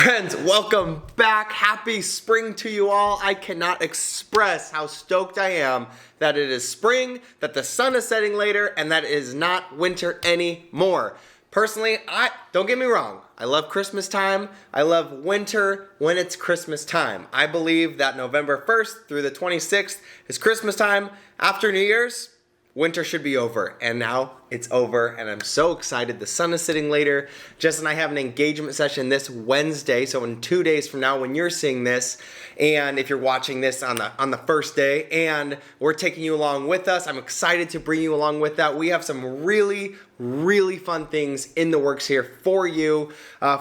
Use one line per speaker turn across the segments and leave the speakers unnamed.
Friends, welcome back. Happy spring to you all. I cannot express how stoked I am that it is spring, that the sun is setting later, and that it is not winter anymore. Personally, don't get me wrong, I love Christmas time. I love winter when it's Christmas time. I believe that November 1st through the 26th is Christmas time. After New Year's, winter should be over, and now it's over, and I'm so excited. The sun is setting later. Jess and I have an engagement session this Wednesday, so in 2 days from now when you're seeing this, and if you're watching this on the first day, and we're taking you along with us. I'm excited to bring you along with that. We have some really fun things in the works here for you,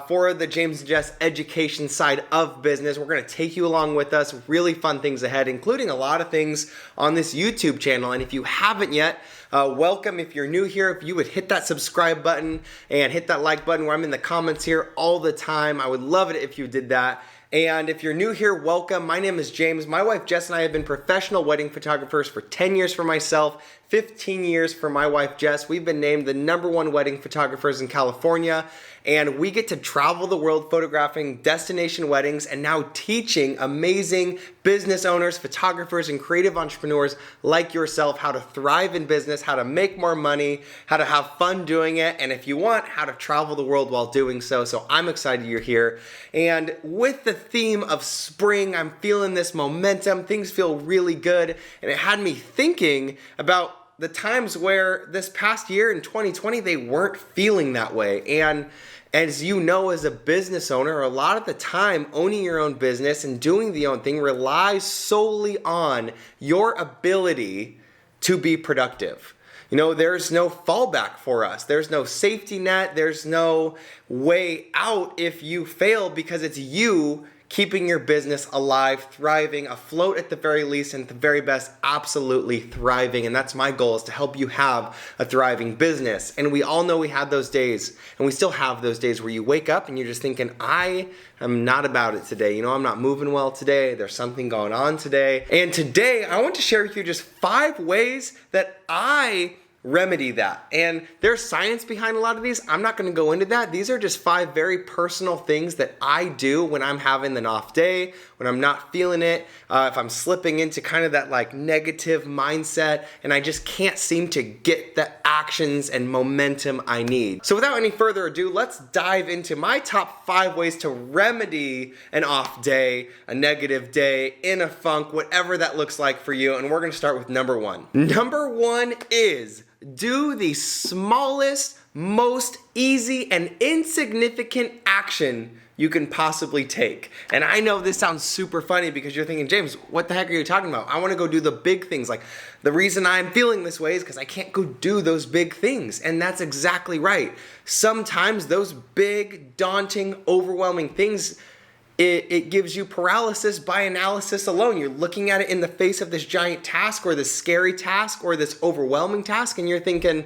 for the James and Jess education side of business. We're going to take you along with us. Really fun things ahead, including a lot of things on this YouTube channel. And if you haven't yet, welcome. If you're new here, if you would hit that subscribe button and hit that like button where I'm in the comments here all the time. I would love it if you did that. And if you're new here, welcome. My name is James. My wife Jess and I have been professional wedding photographers for 10 years for myself, 15 years for my wife Jess. We've been named the #1 wedding photographers in California, and we get to travel the world photographing destination weddings and now teaching amazing business owners, photographers, and creative entrepreneurs like yourself how to thrive in business, how to make more money, how to have fun doing it, and if you want, how to travel the world while doing so. So I'm excited you're here. And with the theme of spring, I'm feeling this momentum. Things feel really good, and it had me thinking about the times where this past year in 2020, they weren't feeling that way. And as you know, as a business owner, a lot of the time owning your own business and doing the own thing relies solely on your ability to be productive. You know, there's no fallback for us. There's no safety net. There's no way out if you fail, because it's you keeping your business alive, thriving, afloat at the very least, and at the very best, absolutely thriving. And that's my goal, is to help you have a thriving business. And we all know we had those days, and we still have those days where you wake up and you're just thinking, I am not about it today. You know, I'm not moving well today. There's something going on today. And today, I want to share with you just 5 ways that I remedy that. And there's science behind a lot of these. I'm not going to go into that. These are just 5 very personal things that I do when I'm having an off day, when I'm not feeling it, if I'm slipping into kind of that like negative mindset, and I just can't seem to get the actions and momentum I need. So without any further ado, let's dive into my top 5 ways to remedy an off day, a negative day, in a funk, whatever that looks like for you. And we're going to start with number 1. Number 1 is do the smallest, most easy, and insignificant action you can possibly take. And I know this sounds super funny because you're thinking, James, what the heck are you talking about? I want to go do the big things. Like, the reason I'm feeling this way is because I can't go do those big things. And that's exactly right. Sometimes those big, daunting, overwhelming things, it gives you paralysis by analysis alone. You're looking at it in the face of this giant task, or this scary task, or this overwhelming task, and you're thinking,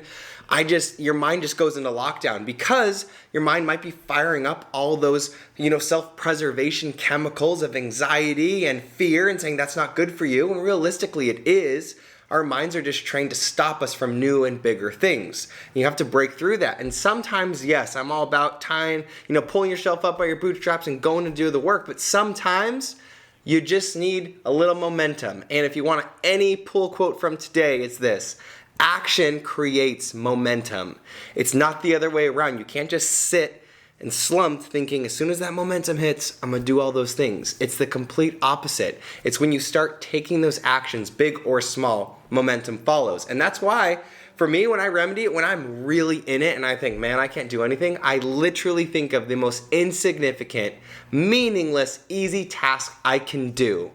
your mind just goes into lockdown, because your mind might be firing up all those, self-preservation chemicals of anxiety and fear and saying that's not good for you. And realistically, it is. Our minds are just trained to stop us from new and bigger things. You have to break through that. And sometimes, yes, I'm all about pulling yourself up by your bootstraps and going to do the work. But sometimes you just need a little momentum. And if you want any pull quote from today, it's this: action creates momentum. It's not the other way around. You can't just sit and slumped thinking, as soon as that momentum hits, I'm going to do all those things. It's the complete opposite. It's when you start taking those actions, big or small, momentum follows. And that's why, for me, when I remedy it, when I'm really in it and I think, man, I can't do anything, I literally think of the most insignificant, meaningless, easy task I can do.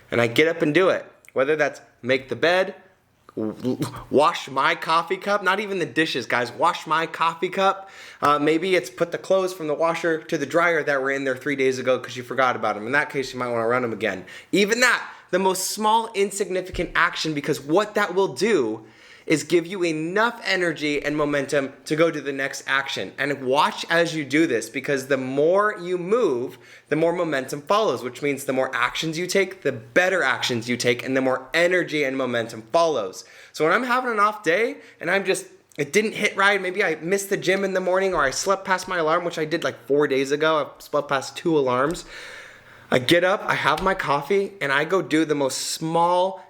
And I get up and do it. Whether that's make the bed, wash my coffee cup, not even the dishes, guys, wash my coffee cup. Maybe it's put the clothes from the washer to the dryer that were in there 3 days ago because you forgot about them. In that case, you might want to run them again. Even that, the most small, insignificant action, because what that will do is give you enough energy and momentum to go to the next action. And watch as you do this, because the more you move, the more momentum follows, which means the more actions you take, the better actions you take, and the more energy and momentum follows. So when I'm having an off day and I'm just it didn't hit right. Maybe I missed the gym in the morning, or I slept past my alarm, which I did like 4 days ago. I slept past 2 alarms. I get up, I have my coffee, and I go do the most small,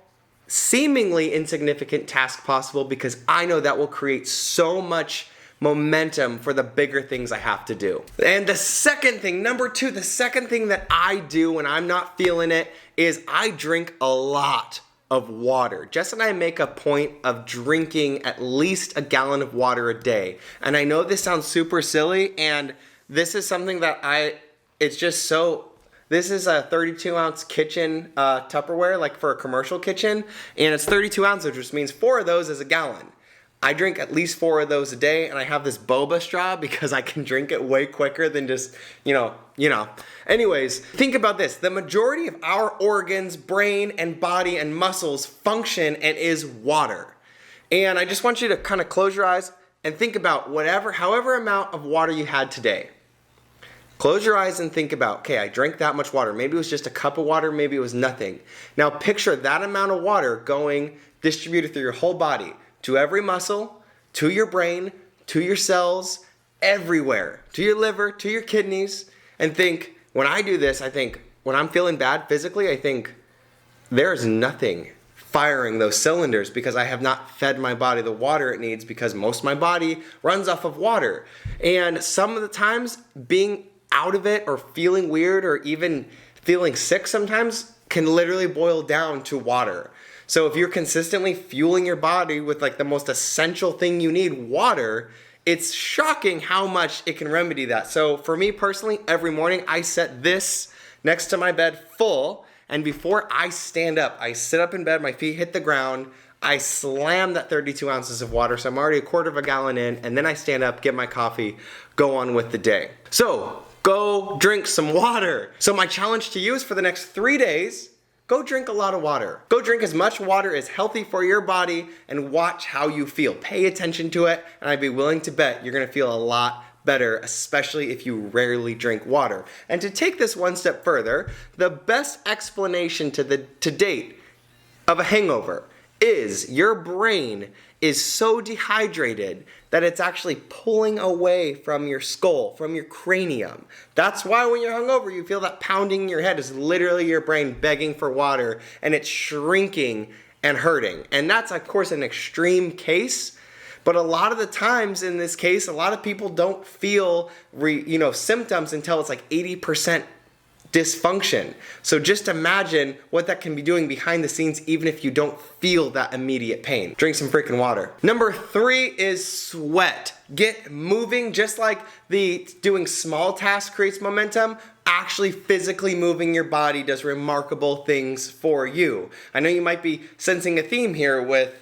seemingly insignificant task possible, because I know that will create so much momentum for the bigger things I have to do. And the second thing, number 2, the second thing that I do when I'm not feeling it is I drink a lot of water. Jess and I make a point of drinking at least a gallon of water a day. And I know this sounds super silly, and this is something that this is a 32 ounce kitchen Tupperware, like for a commercial kitchen, and it's 32 ounces, which means 4 of those is a gallon. I drink at least 4 of those a day, and I have this boba straw because I can drink it way quicker than just, you know. Anyways, think about this. The majority of our organs, brain and body and muscles function and is water. And I just want you to kind of close your eyes and think about however amount of water you had today. Close your eyes and think about, okay, I drank that much water. Maybe it was just a cup of water, maybe it was nothing. Now picture that amount of water going distributed through your whole body, to every muscle, to your brain, to your cells, everywhere, to your liver, to your kidneys, and think, when I do this, I think, when I'm feeling bad physically, I think, there's nothing firing those cylinders because I have not fed my body the water it needs, because most of my body runs off of water. And some of the times, being out of it or feeling weird or even feeling sick sometimes can literally boil down to water. So if you're consistently fueling your body with like the most essential thing you need, water, it's shocking how much it can remedy that. So for me personally, every morning I set this next to my bed full, and before I stand up, I sit up in bed, my feet hit the ground, I slam that 32 ounces of water, so I'm already a quarter of a gallon in, and then I stand up, get my coffee, go on with the day. So go drink some water. So my challenge to you is for the next 3 days, go drink a lot of water. Go drink as much water as healthy for your body and watch how you feel. Pay attention to it, and I'd be willing to bet you're gonna feel a lot better, especially if you rarely drink water. And to take this one step further, the best explanation to date of a hangover is your brain is so dehydrated that it's actually pulling away from your skull, from your cranium. That's why when you're hungover, you feel that pounding in your head is literally your brain begging for water, and it's shrinking and hurting. And that's, of course, an extreme case, but a lot of the times in this case, a lot of people don't feel symptoms until it's like 80% dysfunction. So just imagine what that can be doing behind the scenes, even if you don't feel that immediate pain. Drink some freaking water. Number 3 is sweat. Get moving. Just like doing small tasks creates momentum, actually physically moving your body does remarkable things for you. I know you might be sensing a theme here with,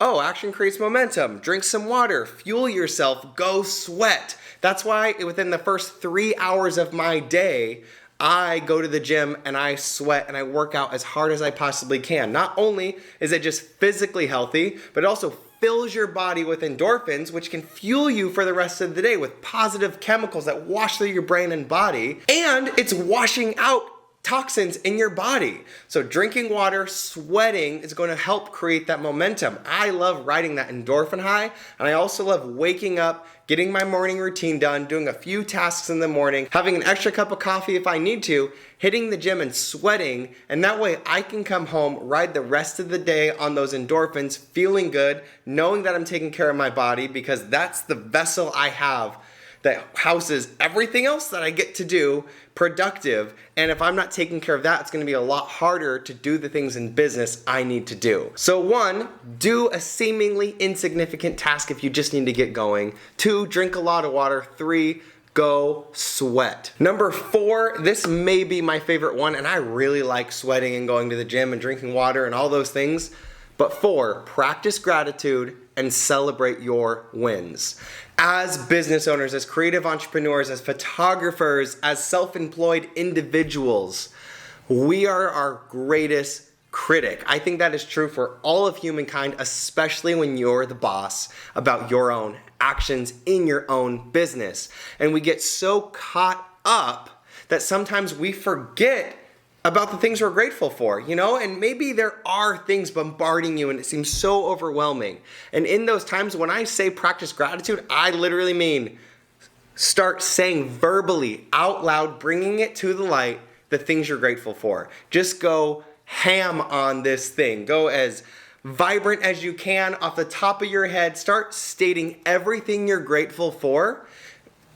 action creates momentum. Drink some water, fuel yourself, go sweat. That's why within the first 3 hours of my day, I go to the gym and I sweat and I work out as hard as I possibly can. Not only is it just physically healthy, but it also fills your body with endorphins, which can fuel you for the rest of the day with positive chemicals that wash through your brain and body. And it's washing out toxins in your body. So drinking water, sweating is going to help create that momentum. I love riding that endorphin high, and I also love waking up, getting my morning routine done, doing a few tasks in the morning, having an extra cup of coffee if I need to, hitting the gym and sweating, and that way I can come home, ride the rest of the day on those endorphins, feeling good, knowing that I'm taking care of my body, because that's the vessel I have that houses everything else that I get to do productive. And if I'm not taking care of that, it's going to be a lot harder to do the things in business I need to do. So 1, do a seemingly insignificant task if you just need to get going. 2, drink a lot of water. 3, go sweat. Number 4, this may be my favorite one, and I really like sweating and going to the gym and drinking water and all those things. But 4, practice gratitude and celebrate your wins. As business owners, as creative entrepreneurs, as photographers, as self-employed individuals, we are our greatest critic. I think that is true for all of humankind, especially when you're the boss about your own actions in your own business. And we get so caught up that sometimes we forget about the things we're grateful for, and maybe there are things bombarding you and it seems so overwhelming. And in those times when I say practice gratitude, I literally mean start saying verbally out loud, bringing it to the light, the things you're grateful for. Just go ham on this thing. Go as vibrant as you can off the top of your head. Start stating everything you're grateful for.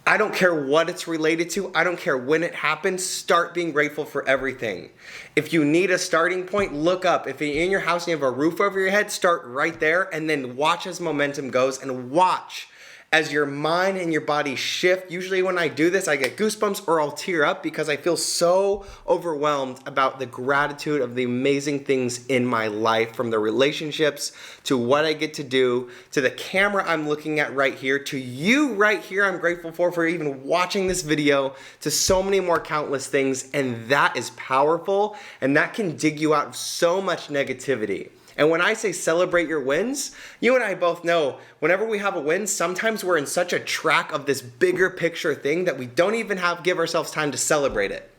I don't care what it's related to. I don't care when it happens. Start being grateful for everything. If you need a starting point, look up. If you're in your house and you have a roof over your head, start right there and then watch as momentum goes and watch as your mind and your body shift. Usually when I do this, I get goosebumps or I'll tear up because I feel so overwhelmed about the gratitude of the amazing things in my life, from the relationships to what I get to do, to the camera I'm looking at right here, to you right here I'm grateful for even watching this video, to so many more countless things. And that is powerful, and that can dig you out of so much negativity. And when I say celebrate your wins, you and I both know whenever we have a win, sometimes we're in such a track of this bigger picture thing that we don't even give ourselves time to celebrate it.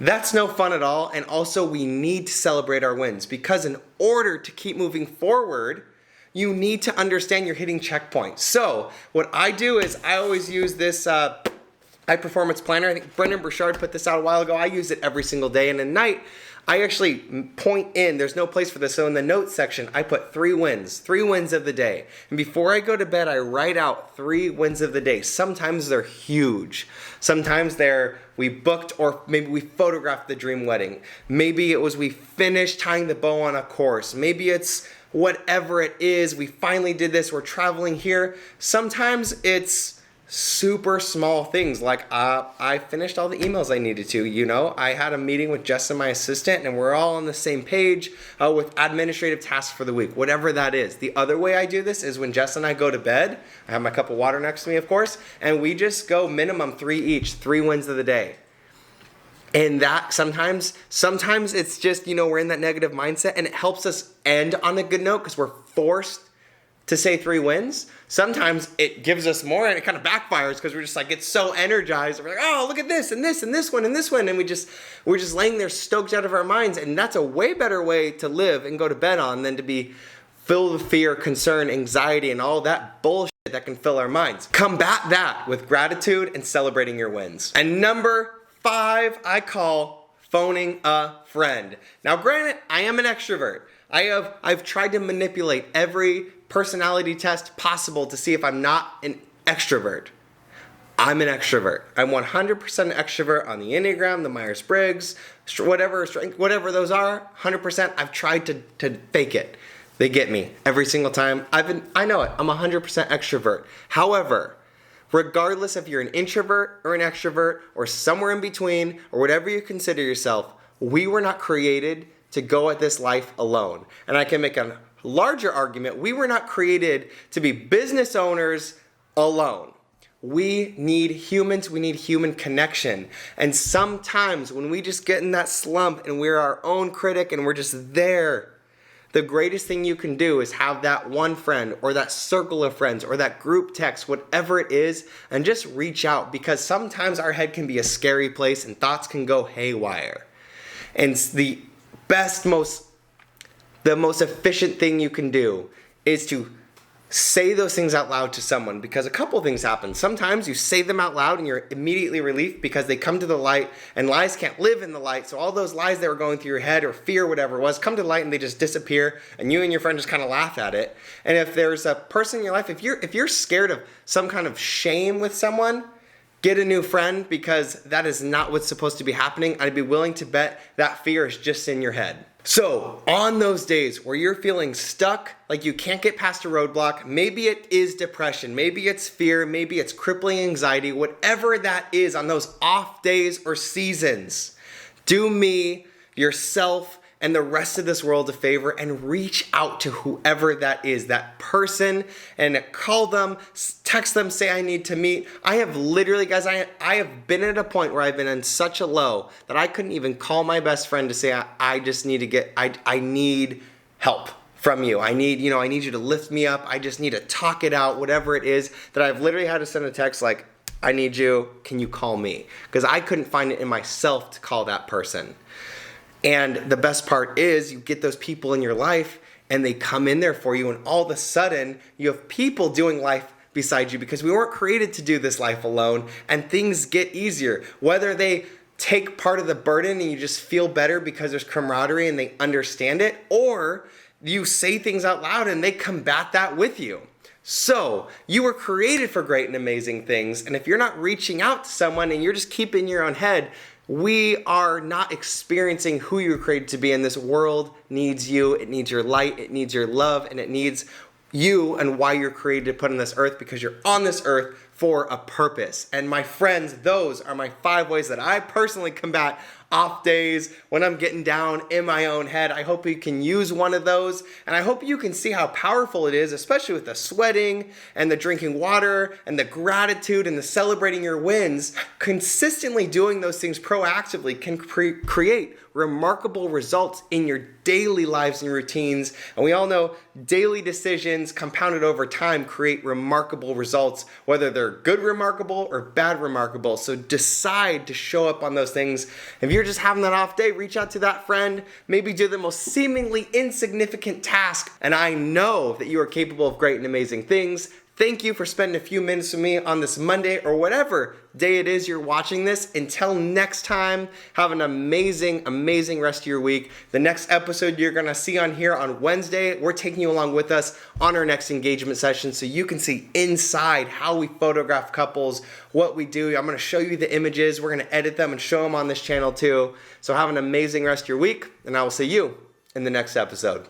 That's no fun at all. And also we need to celebrate our wins, because in order to keep moving forward, you need to understand you're hitting checkpoints. So what I do is I always use this high performance planner. I think Brendan Burchard put this out a while ago. I use it every single day. And at night, I actually point in, there's no place for this, so in the notes section, I put 3 wins of the day. And before I go to bed, I write out 3 wins of the day. Sometimes they're huge. Sometimes we booked, or maybe we photographed the dream wedding. Maybe it was we finished tying the bow on a course. Maybe it's whatever it is, we finally did this, we're traveling here. Sometimes it's super small things like I finished all the emails I needed to. I had a meeting with Jess and my assistant, and we're all on the same page with administrative tasks for the week, whatever that is. The other way I do this is when Jess and I go to bed, I have my cup of water next to me, of course, and we just go minimum 3 each, 3 wins of the day. And that sometimes it's just, we're in that negative mindset, and it helps us end on a good note because we're forced to say 3 wins. Sometimes it gives us more and it kind of backfires because we're just like, it's so energized. We're like, oh, look at this and this and this one and this one. And we're just laying there stoked out of our minds. And that's a way better way to live and go to bed on than to be filled with fear, concern, anxiety, and all that bullshit that can fill our minds. Combat that with gratitude and celebrating your wins. And number 5, I call phoning a friend. Now, granted, I am an extrovert. I've tried to manipulate every personality test possible to see if I'm not an extrovert. I'm an extrovert. I'm 100% extrovert on the Enneagram, the Myers-Briggs, whatever those are, 100%. I've tried to fake it. They get me every single time. I know it. I'm 100% extrovert. However, regardless if you're an introvert or an extrovert or somewhere in between or whatever you consider yourself, we were not created to go at this life alone. And I can make a larger argument. We were not created to be business owners alone. We need humans. We need human connection. And sometimes when we just get in that slump and we're our own critic and we're just there, the greatest thing you can do is have that one friend or that circle of friends or that group text, whatever it is, and just reach out, because sometimes our head can be a scary place and thoughts can go haywire. And the most efficient thing you can do is to say those things out loud to someone, because a couple things happen. Sometimes you say them out loud and you're immediately relieved because they come to the light, and lies can't live in the light. So all those lies that were going through your head or fear, whatever it was, come to the light and they just disappear, and you and your friend just kind of laugh at it. And if there's a person in your life, if you're scared of some kind of shame with someone, get a new friend, because that is not what's supposed to be happening. I'd be willing to bet that fear is just in your head. So on those days where you're feeling stuck, like you can't get past a roadblock, maybe it is depression, maybe it's fear, maybe it's crippling anxiety, whatever that is on those off days or seasons, do me, yourself, and the rest of this world a favor and reach out to whoever that is, that person, and call them, text them, say I need to meet. I have literally, guys, I have been at a point where I've been in such a low that I couldn't even call my best friend to say I just need to get, I need help from you. I need you to lift me up. I just need to talk it out, whatever it is, that I've literally had to send a text like, I need you. Can you call me? Because I couldn't find it in myself to call that person. And the best part is you get those people in your life and they come in there for you, and all of a sudden you have people doing life beside you, because we weren't created to do this life alone, and things get easier. Whether they take part of the burden and you just feel better because there's camaraderie and they understand it, or you say things out loud and they combat that with you. So you were created for great and amazing things, and if you're not reaching out to someone and you're just keeping your own head, we are not experiencing who you were created to be. And this world needs you. It needs your light. It needs your love. And it needs you and why you're created to put on this earth, because you're on this earth for a purpose. And my friends, those are my 5 ways that I personally combat off days when I'm getting down in my own head. I hope you can use one of those, and I hope you can see how powerful it is, especially with the sweating and the drinking water and the gratitude and the celebrating your wins. Consistently doing those things proactively can create remarkable results in your daily lives and routines. And we all know daily decisions compounded over time create remarkable results, whether they're good remarkable or bad remarkable. So decide to show up on those things. If you're just having that off day, reach out to that friend, maybe do the most seemingly insignificant task, and I know that you are capable of great and amazing things. Thank you for spending a few minutes with me on this Monday, or whatever day it is you're watching this. Until next time, have an amazing, amazing rest of your week. The next episode you're going to see on here on Wednesday, we're taking you along with us on our next engagement session so you can see inside how we photograph couples, what we do. I'm going to show you the images. We're going to edit them and show them on this channel too. So have an amazing rest of your week, and I will see you in the next episode.